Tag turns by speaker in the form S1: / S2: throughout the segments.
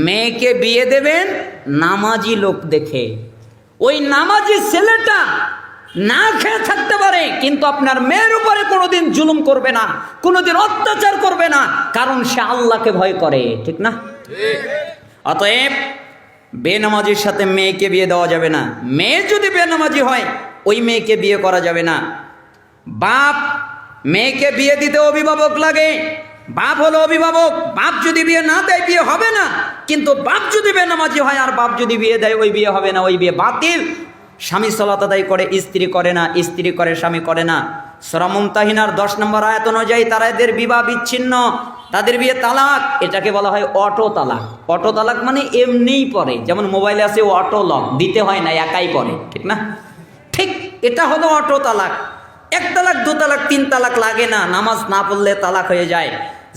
S1: মেয়েকে বিয়ে দেবেন নামাজি লোক দেখে। ওই নামাজি ছেলেটা না খেয়ে থাকতে পারে, কিন্তু আপনার মেয়ের উপরে কোনোদিন জুলুম করবে না, কোনোদিন অত্যাচার করবে না, কারণ সে আল্লাহকে ভয় করে, ঠিক না? অতএব বেনামাজির সাথে মেয়েকে বিয়ে দেওয়া যাবে না। মেয়ে যদি বেনামাজি হয় ওই মেয়েকে বিয়ে করা যাবে না। বাপ মেয়েকে বিয়ে দিতে অভিভাবক লাগে, বাপ হলো অভিভাবক। বাপ যদি বিয়ে না দেয় বিয়ে হবে না, কিন্তু বাপ যদি বেনামাজি হয় আর বাপ যদি বিয়ে দেয় ওই বিয়ে হবে না, ওই বিয়ে বাতিল। স্বামী সালাত আদায় করে, স্ত্রী করে না, স্ত্রী করে, স্বামী করে না। সূরা মুমতাহিনার 10 নম্বর আয়াত অনুযায়ী তাদের বিবাহ বিচ্ছিন্ন, তাদের বিয়ে তালাক। এটাকে বলা হয় অটো তালাক। অটো তালাক মানে এমনিই পড়ে, যেমন মোবাইলে আছে অটো লক, দিতে হয় না, একাই পড়ে, ঠিক না? ঠিক এটা হলো অটো তালাক। 1 তালাক 2 তালাক 3 তালাক লাগে না, নামাজ না পড়লে তালাক হয়ে যায়।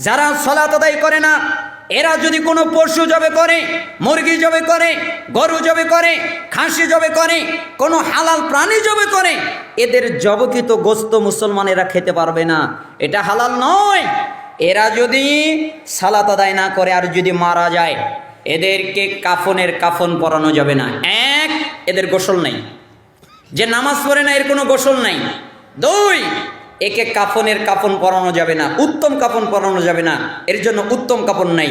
S1: যারা সালাত আদায় করে না, এরা যদি কোনো পশু জবে করে, মুরগি জবে করে, গরু জবে করে, খাসি জবে করে, কোনো হালাল প্রাণী জবে করে, এদের জবকৃত গোস্ত মুসলমানেরা খেতে পারবে না, এটা হালাল নয়। এরা যদি সালাত আদায় না করে আর যদি মারা যায়, এদেরকে কাফন পরানো যাবে না। 1, এদের গোসল নেই, যে নামাজ পড়ে না এর কোনো গোসল নাই। 2, একে কাফন পরানো যাবে না, উত্তম কাফন পরানো যাবে না, এর জন্য উত্তম কাফন নাই।